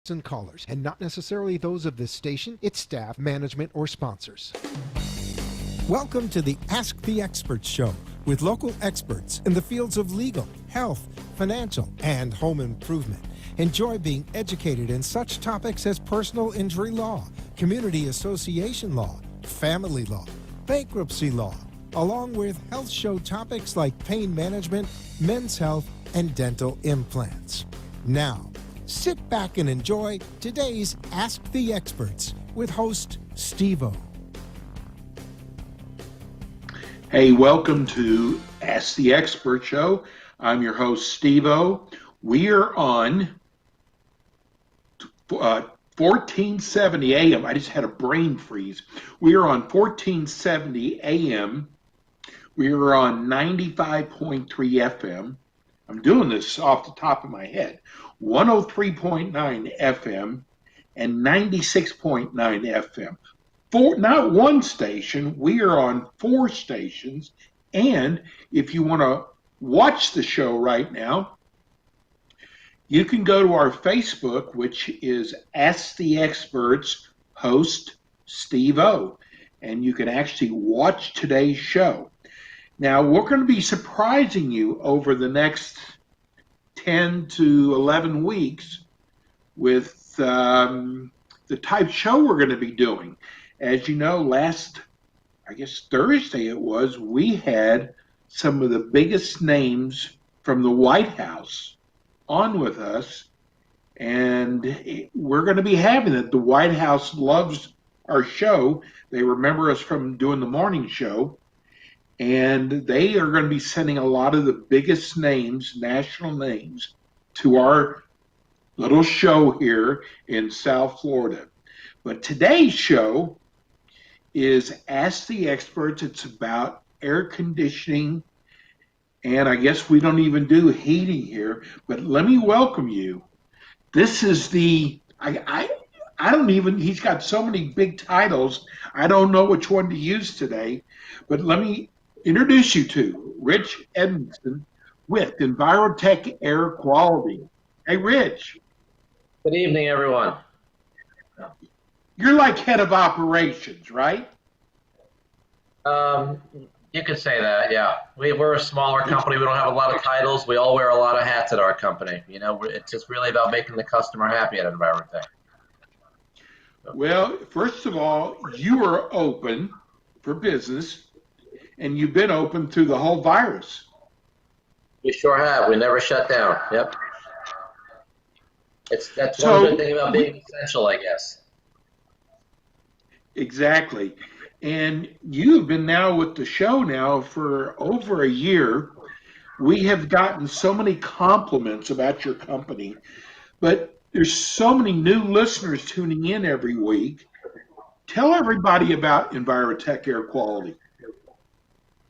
and callers, and not necessarily those of this station, its staff, management, or sponsors. Welcome to the Ask the Experts Show with local experts in the fields of legal, health, financial, and home improvement. Enjoy being educated in such topics as personal injury law, community association law, family law, bankruptcy law, along with health show topics like pain management, men's health, and dental implants. Now, sit back and enjoy today's Ask the Experts with host Steve-O. Hey, welcome to Ask the Expert Show. I'm your host, Steve-O. We are on 1470 AM. I just had a brain freeze. We are on 1470 AM. We are on 95.3 FM. I'm doing this off the top of my head. 103.9 FM and 96.9 FM. Not one station, we are on 4 stations. And if you want to watch the show right now, you can go to our Facebook, which is Ask the Experts host Steve-O, and you can actually watch today's show. Now, we're going to be surprising you over the next 10 to 11 weeks with the type show we're going to be doing. As you know, last, I guess Thursday it was, we had some of the biggest names from the White House on with us, and we're going to be having it. The White House loves our show. They remember us from doing the morning show, and they are going to be sending a lot of the biggest names, national names, to our little show here in South Florida. But today's show is Ask the Experts. It's about air conditioning, and I guess we don't even do heating here, but let me welcome you. This is the, I don't even, he's got so many big titles, I don't know which one to use today, but let me introduce you to Rich Edmondson with Envirotech Air Quality. Hey, Rich. Good evening, everyone. You're like head of operations, right? You could say that, yeah. We're a smaller company. We don't have a lot of titles. We all wear a lot of hats at our company. You know, it's just really about making the customer happy at Envirotech. Well, first of all, you are open for business, and you've been open through the whole virus. We sure have. We never shut down. Yep. That's one good thing about being essential, I guess. Exactly. And you've been now with the show now for over a year. We have gotten so many compliments about your company, but there's so many new listeners tuning in every week. Tell everybody about Envirotech Air Quality.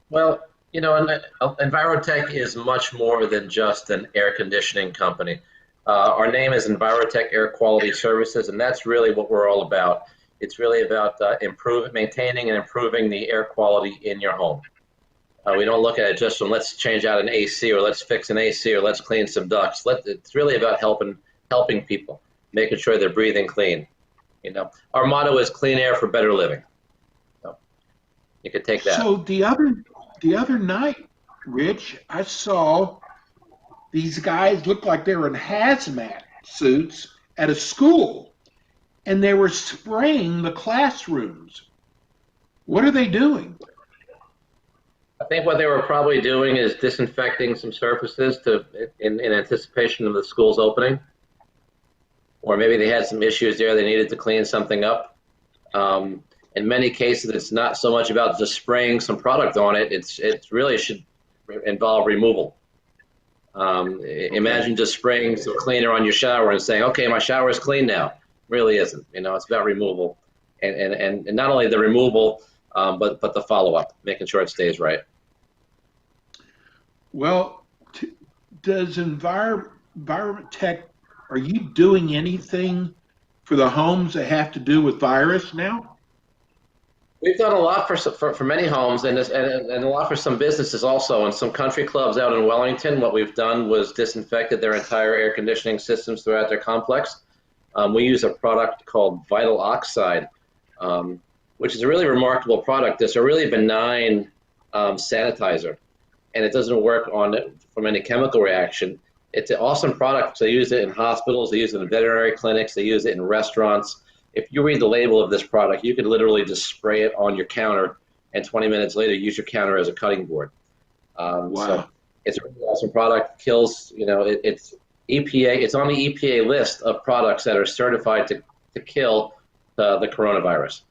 Well, you know, Envirotech is much more than just an air conditioning company. Our name is Envirotech Air Quality Services, and that's really what we're all about. It's really about maintaining and improving the air quality in your home. We don't look at it just from let's change out an AC or let's fix an AC or let's clean some ducts. It's really about helping people, making sure they're breathing clean. You know, our motto is clean air for better living. So you could take that. So the other night, Rich, I saw these guys look like they were in hazmat suits at a school, and they were spraying the classrooms. What are they doing? I think what they were probably doing is disinfecting some surfaces in anticipation of the school's opening. Or maybe they had some issues there, they needed to clean something up. In many cases, it's not so much about just spraying some product on it, it really should involve removal. Imagine just spraying some cleaner on your shower and saying, okay, my shower is clean now. Really isn't. You know, it's about removal. And not only the removal, but the follow-up, making sure it stays right. Well, does Envirotech, are you doing anything for the homes that have to do with virus now? We've done a lot for many homes and a lot for some businesses also. And some country clubs out in Wellington, what we've done was disinfected their entire air conditioning systems throughout their complex. We use a product called Vital Oxide, which is a really remarkable product. It's a really benign sanitizer, and it doesn't work on it from any chemical reaction. It's an awesome product. They use it in hospitals, they use it in veterinary clinics, they use it in restaurants. If you read the label of this product, you could literally just spray it on your counter, and 20 minutes later, use your counter as a cutting board. Wow. So it's a really awesome product. Kills, it's EPA. It's on the EPA list of products that are certified to kill the coronavirus,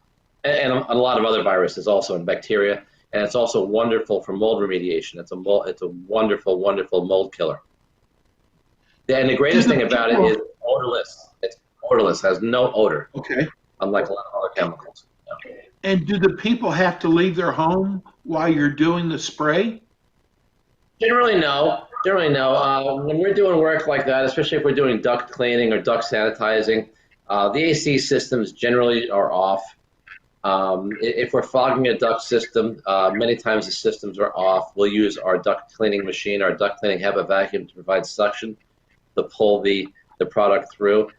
and a lot of other viruses also, and bacteria. And it's also wonderful for mold remediation. It's a wonderful, wonderful mold killer. And the greatest thing about it is odorless. It's odorless, has no odor. Okay. Unlike a lot of other chemicals. Yeah. And do the people have to leave their home while you're doing the spray? Generally, no. When we're doing work like that, especially if we're doing duct cleaning or duct sanitizing, the AC systems generally are off. If we're fogging a duct system, many times the systems are off. We'll use our duct cleaning machine. Our duct cleaning HEPA vacuum to provide suction to pull the product through.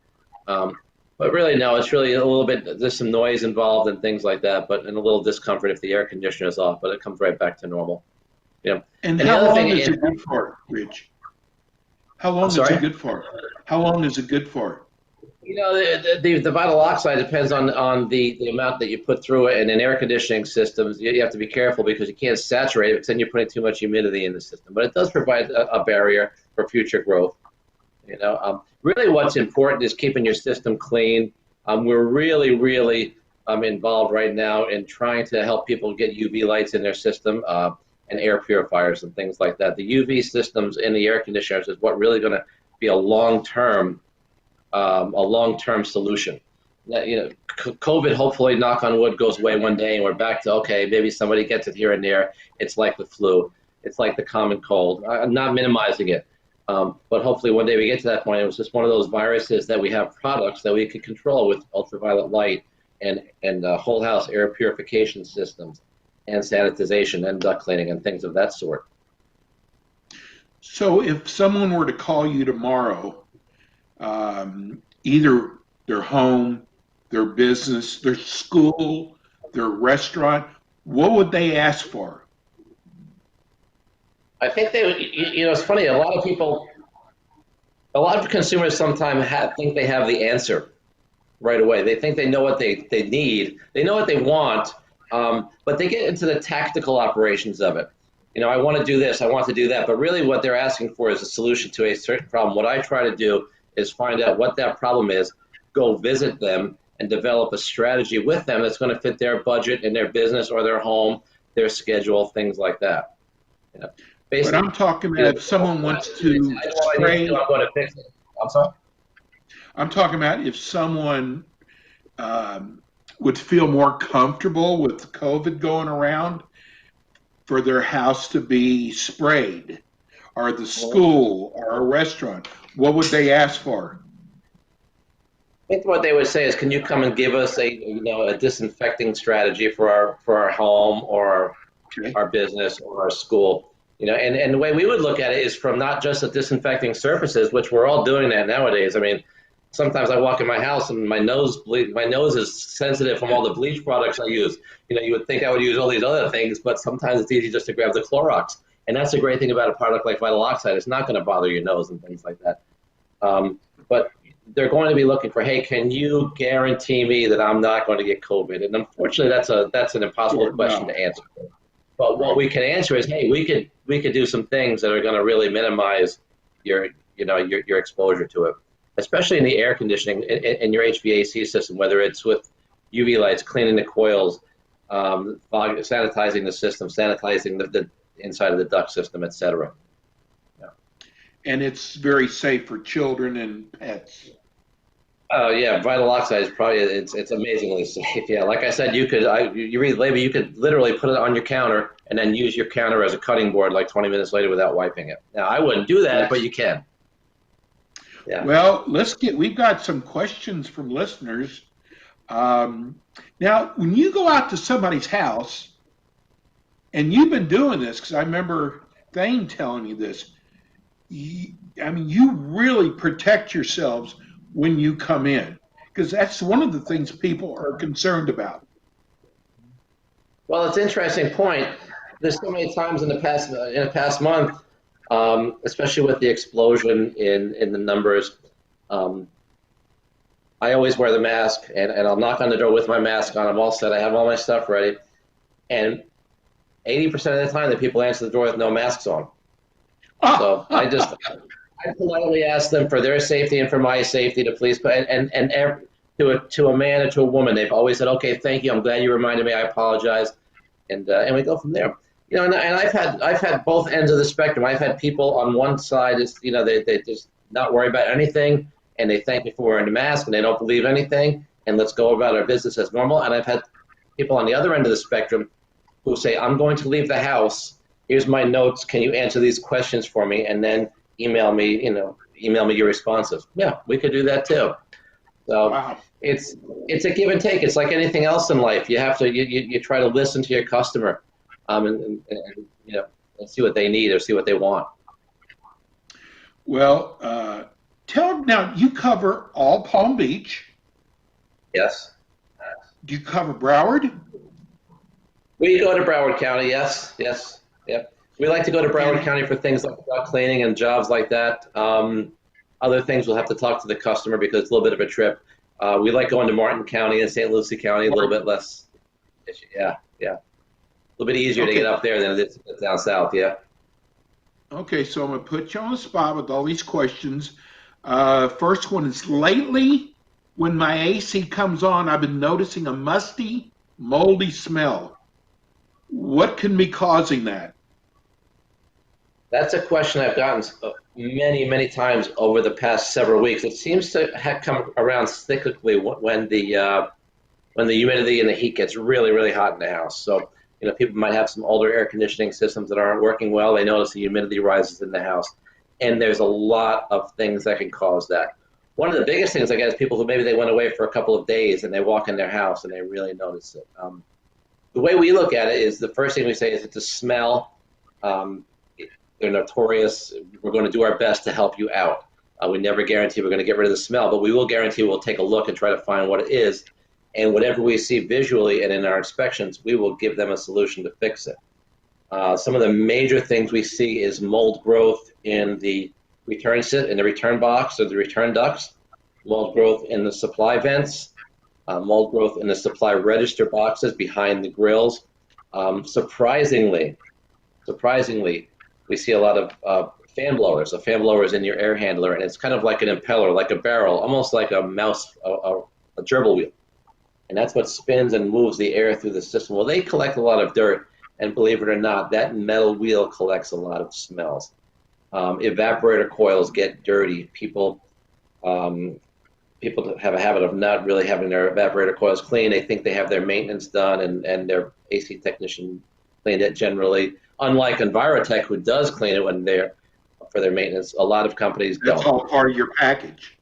But really, no, it's really a little bit, there's some noise involved and things like that, but and a little discomfort if the air conditioner is off, but it comes right back to normal. And how long is it good for, Rich? How long is it good for? How long is it good for? The vital oxide depends on the amount that you put through it, and in air conditioning systems, you have to be careful because you can't saturate it because then you're putting too much humidity in the system. But it does provide a barrier for future growth. Really what's important is keeping your system clean. We're really, really involved right now in trying to help people get UV lights in their system and air purifiers and things like that. The UV systems in the air conditioners is what really going to be a long-term solution. COVID, hopefully, knock on wood, goes away one day and we're back to, okay, maybe somebody gets it here and there. It's like the flu. It's like the common cold. I'm not minimizing it. But hopefully one day we get to that point. It was just one of those viruses that we have products that we could control with ultraviolet light and whole house air purification systems and sanitization and duct cleaning and things of that sort. So if someone were to call you tomorrow, either their home, their business, their school, their restaurant, what would they ask for? I think it's funny. A lot of consumers sometimes think they have the answer right away. They think they know what they need. They know what they want, but they get into the tactical operations of it. I want to do this, I want to do that. But really what they're asking for is a solution to a certain problem. What I try to do is find out what that problem is, go visit them, and develop a strategy with them that's going to fit their budget and their business or their home, their schedule, things like that. But I'm talking about if someone wants to spray. I'm going to fix it. I'm sorry? I'm talking about if someone would feel more comfortable with COVID going around for their house to be sprayed, or the school, or a restaurant, what would they ask for? I think what they would say is, can you come and give us a disinfecting strategy for our home or our business or our school? And the way we would look at it is from not just the disinfecting surfaces, which we're all doing that nowadays. I mean, sometimes I walk in my house and my nose is sensitive from all the bleach products I use. You would think I would use all these other things, but sometimes it's easy just to grab the Clorox. And that's the great thing about a product like Vital Oxide. It's not going to bother your nose and things like that. But they're going to be looking for, hey, can you guarantee me that I'm not going to get COVID? And unfortunately, that's an impossible question to answer. But what we can answer is, hey, we could do some things that are going to really minimize your exposure to it, especially in the air conditioning in your HVAC system, whether it's with UV lights, cleaning the coils, sanitizing the system, sanitizing the inside of the duct system, etc. Yeah. And it's very safe for children and pets. Oh yeah, Vital Oxide is probably it's amazingly safe. Yeah, like I said, you read the label, you could literally put it on your counter and then use your counter as a cutting board like 20 minutes later without wiping it. Now I wouldn't do that, but you can. Yeah. Well, we've got some questions from listeners. Now, when you go out to somebody's house, and you've been doing this because I remember Thane telling you this. You really protect yourselves when you come in. Because that's one of the things people are concerned about. Well, it's an interesting point. There's so many times in the past month, especially with the explosion in the numbers. I always wear the mask, and I'll knock on the door with my mask on. I'm all set. I have all my stuff ready. And 80% of the time, the people answer the door with no masks on. So I politely ask them for their safety and for my safety to please put, to a man or to a woman, they've always said, okay, thank you. I'm glad you reminded me. I apologize. And we go from there. You know, and I've had both ends of the spectrum. I've had people on one side is, you know, they just not worry about anything, and they thank me for wearing the mask, and they don't believe anything, and let's go about our business as normal. And I've had people on the other end of the spectrum who say, I'm going to leave the house. Here's my notes. Can you answer these questions for me? And then email me your responses. Yeah, we could do that too. So wow. It's a give and take. It's like anything else in life. You have to you try to listen to your customer, and you know, and see what they need or see what they want. Well, now you cover all Palm Beach. Yes. Do you cover Broward? We go to Broward County. Yes. Yep. We like to go to Broward County for things like duct cleaning and jobs like that. Other things we'll have to talk to the customer because it's a little bit of a trip. We like going to Martin County and St. Lucie County, a little bit less. Yeah. A little bit easier to get up there than it is down south, yeah. Okay, so I'm going to put you on the spot with all these questions. First one is, lately, when my AC comes on, I've been noticing a musty, moldy smell. What can be causing that? That's a question I've gotten many, many times over the past several weeks. It seems to have come around cyclically when the humidity and the heat gets really, really hot in the house. So, you know, people might have some older air conditioning systems that aren't working well. They notice the humidity rises in the house, and there's a lot of things that can cause that. One of the biggest things, I guess, people who maybe they went away for a couple of days and they walk in their house and they really notice it. The way we look at it is the first thing we say is it's a smell. They're notorious. We're going to do our best to help you out. We never guarantee we're going to get rid of the smell, but we will guarantee we'll take a look and try to find what it is. And whatever we see visually and in our inspections, we will give them a solution to fix it. Some of the major things we see is mold growth in the return box or the return ducts, mold growth in the supply vents, mold growth in the supply register boxes behind the grills. Surprisingly, we see a lot of fan blowers. A fan blower is in your air handler, and it's kind of like an impeller, like a barrel, almost like a mouse, a gerbil wheel. And that's what spins and moves the air through the system. Well, they collect a lot of dirt, and believe it or not, that metal wheel collects a lot of smells. Evaporator coils get dirty. People have a habit of not really having their evaporator coils clean. They think they have their maintenance done, and their AC technician cleaned it generally. Unlike Envirotech, who does clean it when they're for their maintenance, a lot of companies don't. That's all part of your package.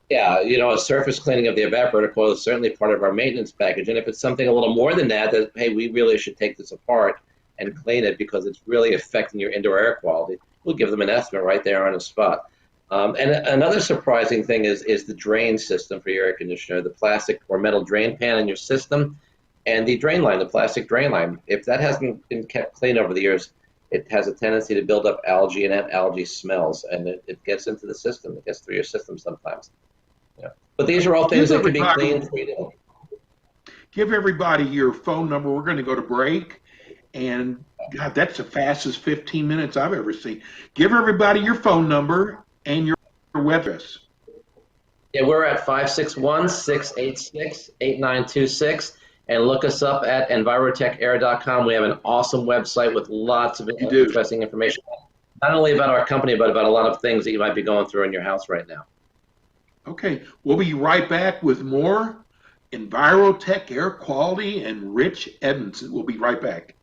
Yeah, you know, a surface cleaning of the evaporator coil is certainly part of our maintenance package. And if it's something a little more than that, hey, we really should take this apart and clean it because it's really affecting your indoor air quality, we'll give them an estimate right there on the spot. And another surprising thing is the drain system for your air conditioner, the plastic or metal drain pan in your system, and the drain line, the plastic drain line. If that hasn't been kept clean over the years, it has a tendency to build up algae, and that algae smells, and it gets into the system. It gets through your system sometimes. Yeah. But these are all things that can be cleaned. Give everybody your phone number. We're going to go to break. And, God, that's the fastest 15 minutes I've ever seen. Give everybody your phone number and your web address. Yeah, we're at 561-686-8926. And look us up at EnviroTechAir.com. We have an awesome website with lots of interesting information, not only about our company, but about a lot of things that you might be going through in your house right now. Okay, we'll be right back with more Envirotech Air Quality and Rich Edmondson. We'll be right back.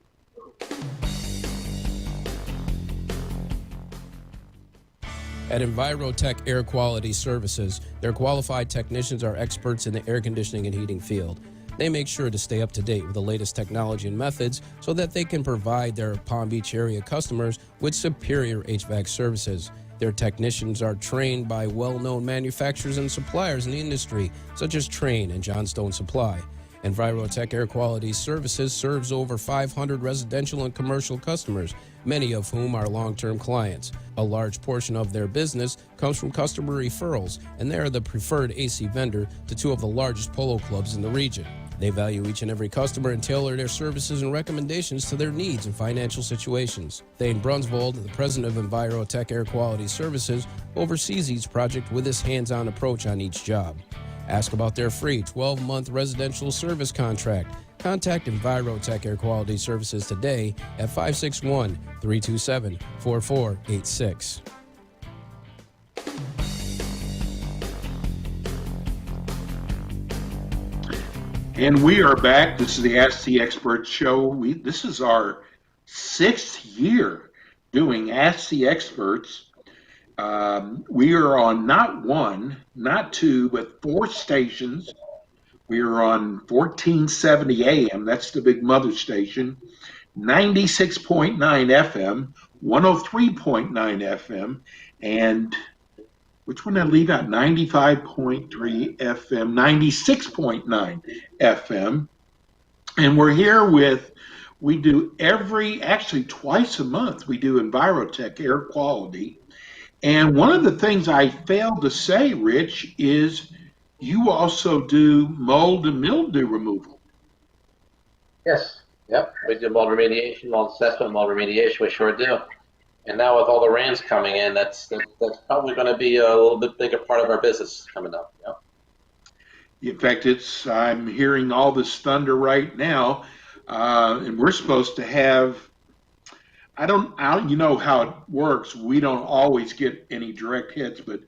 At Envirotech Air Quality Services, their qualified technicians are experts in the air conditioning and heating field. They make sure to stay up to date with the latest technology and methods so that they can provide their Palm Beach area customers with superior HVAC services. Their technicians are trained by well-known manufacturers and suppliers in the industry, such as Trane and Johnstone Supply. Envirotech Air Quality Services serves over 500 residential and commercial customers, many of whom are long-term clients. A large portion of their business comes from customer referrals, and they are the preferred AC vendor to two of the largest polo clubs in the region. They value each and every customer and tailor their services and recommendations to their needs and financial situations. Thane Brunsvold, the president of Envirotech Air Quality Services, oversees each project with his hands-on approach on each job. Ask about their free 12-month residential service contract. Contact Envirotech Air Quality Services today at 561-327-4486. And we are back. This is the Ask the Expert show. This is our 6th year doing Ask the Experts. We are on not 1, not 2, but 4 stations. We are on 1470 AM, that's the big mother station, 96.9 FM, 103.9 FM, and which one did I leave out? 95.3 FM, 96.9 FM. And we're here we do actually twice a month, we do Envirotech Air Quality. And one of the things I failed to say, Rich, is you also do mold and mildew removal. Yes. Yep. We do mold remediation, mold assessment, mold remediation. We sure do. And now with all the rains coming in, that's probably going to be a little bit bigger part of our business coming up. Yep. In fact, I'm hearing all this thunder right now, and we're supposed to have. I don't, you know how it works. We don't always get any direct hits, but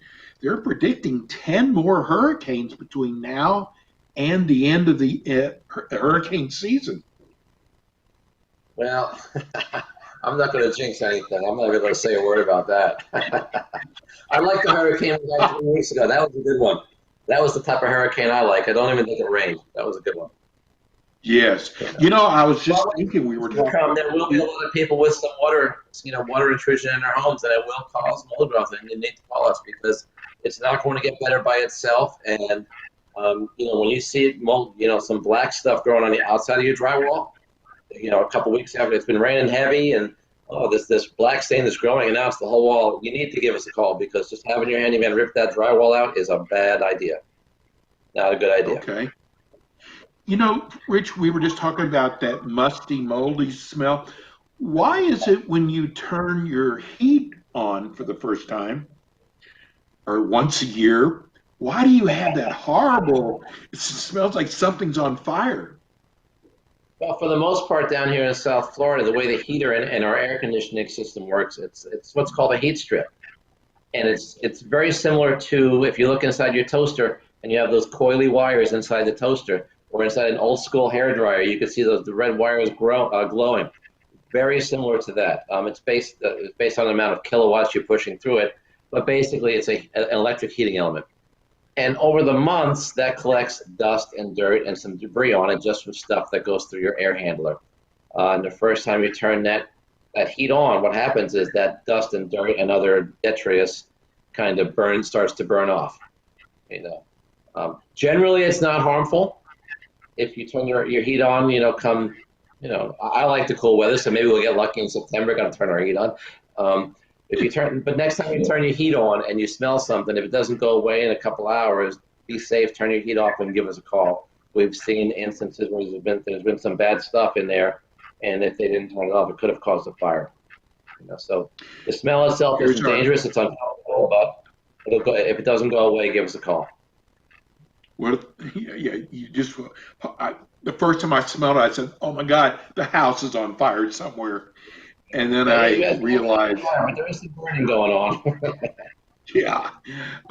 they're predicting 10 more hurricanes between now and the end of the hurricane season. Well, I'm not going to jinx anything. I'm not going to say a word about that. I like the hurricane we had 3 weeks ago. That was a good one. That was the type of hurricane I like. I don't even think it rained. That was a good one. Yes. You know, I was just thinking we were talking. There will be a lot of people with some water intrusion in their homes, and it will cause mold growth. And you need to call us because it's not going to get better by itself. And when you see mold, some black stuff growing on the outside of your drywall, a couple weeks after it's been raining heavy, and this black stain that's growing, and now it's the whole wall. You need to give us a call because just having your handyman rip that drywall out is a bad idea. Not a good idea. Okay. You know, Rich, we were just talking about that musty, moldy smell. Why is it when you turn your heat on for the first time, or once a year, why do you have that horrible, it smells like something's on fire? Well, for the most part down here in South Florida, the way the heater and our air conditioning system works, it's what's called a heat strip. And it's very similar to if you look inside your toaster and you have those coily wires inside the toaster, or inside an old school hair dryer, you can see the red wires glowing. Very similar to that. It's based on the amount of kilowatts you're pushing through it, but basically it's an electric heating element. And over the months, that collects dust and dirt and some debris on it just from stuff that goes through your air handler. And the first time you turn that heat on, what happens is that dust and dirt and other detritus kind of starts to burn off. Generally, it's not harmful. If you turn your heat on, I like the cool weather, so maybe we'll get lucky in September. Got to turn our heat on. But next time you turn your heat on and you smell something, if it doesn't go away in a couple hours, be safe. Turn your heat off and give us a call. We've seen instances where there's been some bad stuff in there, and if they didn't turn it off, it could have caused a fire. So the smell itself isn't dangerous; it's uncomfortable. But if it doesn't go away, give us a call. Well, yeah, the first time I smelled it, I said, "Oh my God, the house is on fire somewhere," and then I realized there is some burning going on. Yeah.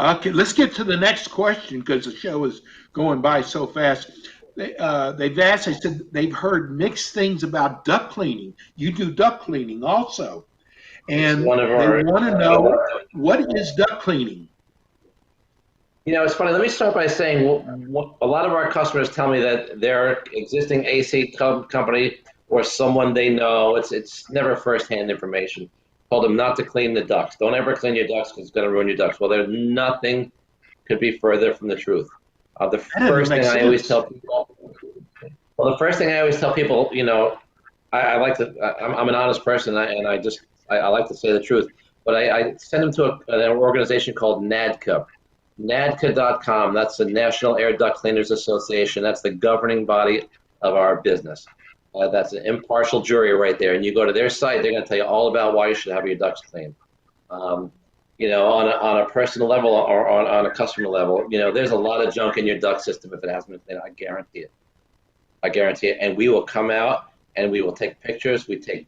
Okay, let's get to the next question because the show is going by so fast. They've asked. They said they've heard mixed things about duct cleaning. You do duct cleaning also, and they want to know what is duct cleaning. It's funny. Let me start by saying a lot of our customers tell me that their existing AC company or someone they know, it's never firsthand information. told them not to clean the ducts. Don't ever clean your ducts because it's going to ruin your ducts. Well, there's nothing could be further from the truth. The That doesn't first make thing I always sense. tell people, well, the first thing I always tell people, I like to, I'm an honest person, and I like to say the truth. But I send them to an organization called NADCA, NADCA.com. That's the National Air Duct Cleaners Association. That's the governing body of our business. That's an impartial jury right there. And you go to their site, they're going to tell you all about why you should have your ducts cleaned. On a personal level or on a customer level, there's a lot of junk in your duct system if it hasn't been cleaned. I guarantee it. I guarantee it. And we will come out and we will take pictures. We take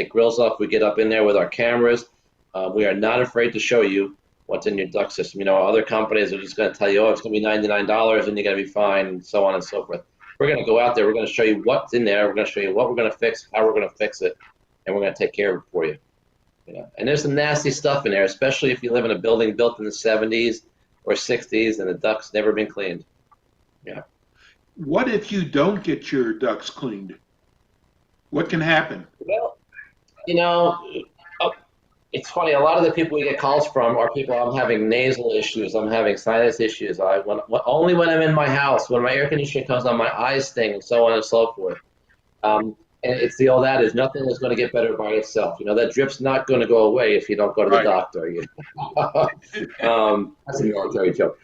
grills off. We get up in there with our cameras. We are not afraid to show you what's in your duct system. Other companies are just going to tell you, oh, it's going to be $99 and you're going to be fine, and so on and so forth. We're going to go out there. We're going to show you what's in there. We're going to show you what we're going to fix, how we're going to fix it, and we're going to take care of it for you. And there's some nasty stuff in there, especially if you live in a building built in the 70s or 60s and the duct's never been cleaned. Yeah. What if you don't get your ducts cleaned? What can happen? Well, it's funny. A lot of the people we get calls from are people, I'm having nasal issues, I'm having sinus issues. Only when I'm in my house, when my air conditioning comes on, my eyes sting, and so on and so forth. And it's the old adage, nothing is going to get better by itself. That drip's not going to go away if you don't go to the doctor. That's a military joke.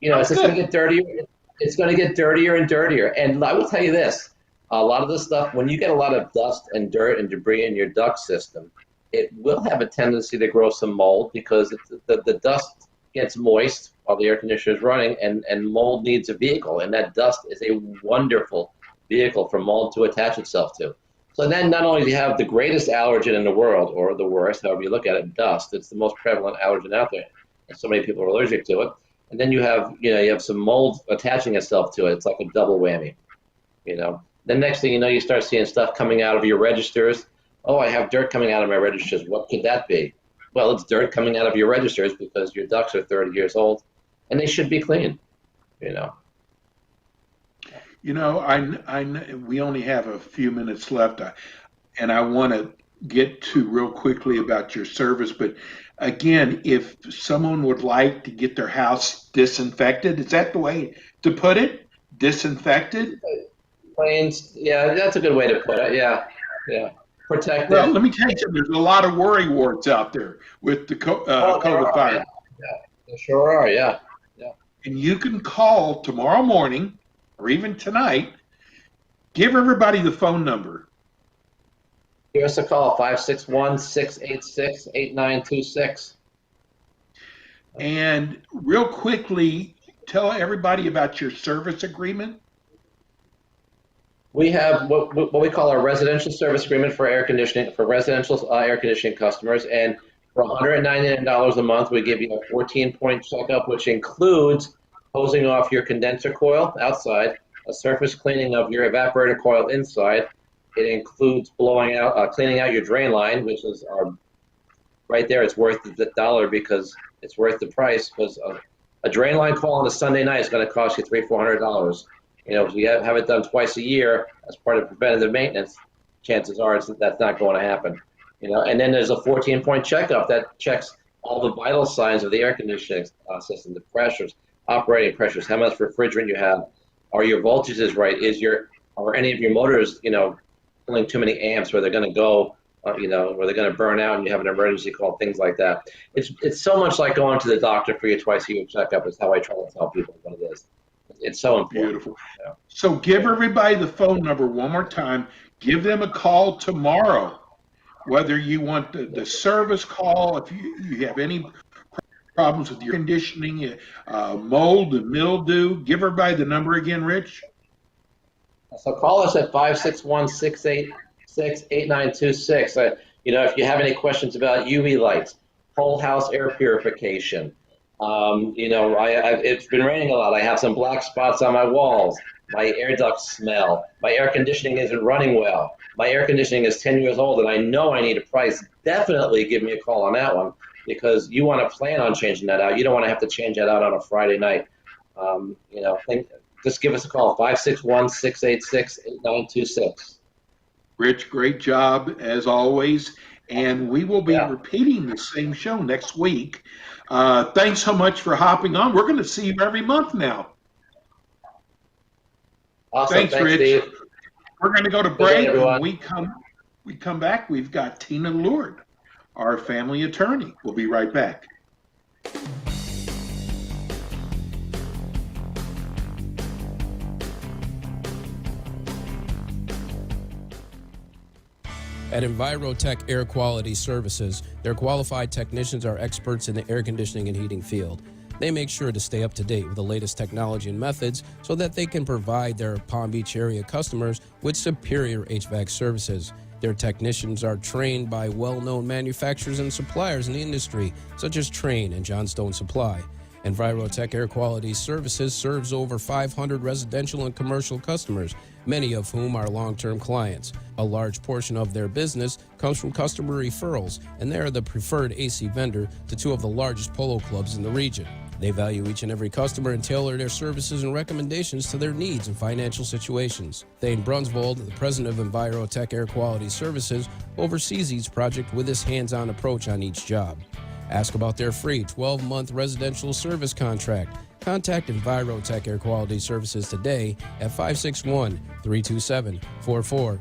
It's just going to get dirtier. It's going to get dirtier and dirtier. And I will tell you this, a lot of this stuff, when you get a lot of dust and dirt and debris in your duct system, it will have a tendency to grow some mold because the dust gets moist while the air conditioner is running, and mold needs a vehicle, and that dust is a wonderful vehicle for mold to attach itself to. So then not only do you have the greatest allergen in the world, or the worst, however you look at it, dust, it's the most prevalent allergen out there, and so many people are allergic to it. And then you have some mold attaching itself to it. It's like a double whammy. Then next thing you know, you start seeing stuff coming out of your registers. Oh, I have dirt coming out of my registers. What could that be? Well, it's dirt coming out of your registers because your ducts are 30 years old, and they should be clean. We only have a few minutes left, and I want to get to real quickly about your service. But again, if someone would like to get their house disinfected, is that the way to put it? Disinfected? Planes, yeah, that's a good way to put it. Yeah. Protected. Well, let me tell you something. There's a lot of worry warts out there with the COVID virus. Yeah, there sure are. Yeah. And you can call tomorrow morning or even tonight. Give everybody the phone number. Give us a call, 561-686-8926. And real quickly, tell everybody about your service agreement. We have what we call our residential service agreement for air conditioning, for residential air conditioning customers. And for $199 a month, we give you a 14-point checkup, which includes hosing off your condenser coil outside, a surface cleaning of your evaporator coil inside. It includes cleaning out your drain line, which is right there. It's worth the dollar because it's worth the price, because a drain line coil on a Sunday night is going to cost you $300-400. If you have it done twice a year as part of preventative maintenance, chances are that's not going to happen. And then there's a 14-point checkup that checks all the vital signs of the air conditioning system, the pressures, operating pressures, how much refrigerant you have, are your voltages right, are any of your motors, pulling too many amps where they're going to go, where they're going to burn out and you have an emergency call, things like that. It's so much like going to the doctor for your twice a year checkup is how I try to tell people what it is. It's so important. Beautiful. Yeah. So give everybody the phone number one more time. Give them a call tomorrow, whether you want the service call, if you have any problems with your conditioning, mold and mildew. Give everybody the number again, Rich. So call us at 561-686-8926. If you have any questions about UV lights, whole house air purification, it's been raining a lot. I have some black spots on my walls. My air ducts smell. My air conditioning isn't running well. My air conditioning is 10 years old, and I know I need a price. Definitely give me a call on that one, because you want to plan on changing that out. You don't want to have to change that out on a Friday night. Just give us a call, 561-686-8926. Rich, great job as always. and we will be repeating the same show next week. Thanks so much for hopping on. We're going to see you every month now. Awesome. Thanks Rich. Steve. We're going to go to break. Everyone. When we come back, we've got Tina Lourdes, our family attorney. We'll be right back. At Envirotech Air Quality Services, their qualified technicians are experts in the air conditioning and heating field. They make sure to stay up to date with the latest technology and methods so that they can provide their Palm Beach area customers with superior HVAC services. Their technicians are trained by well-known manufacturers and suppliers in the industry, such as Trane and Johnstone Supply. Envirotech Air Quality Services serves over 500 residential and commercial customers, many of whom are long-term clients. A large portion of their business comes from customer referrals, and they are the preferred AC vendor to two of the largest polo clubs in the region. They value each and every customer and tailor their services and recommendations to their needs and financial situations. Thane Brunsvold, the president of Envirotech Air Quality Services, oversees each project with his hands-on approach on each job. Ask about their free 12-month residential service contract. Contact Envirotech Air Quality Services today at 561-327-4489.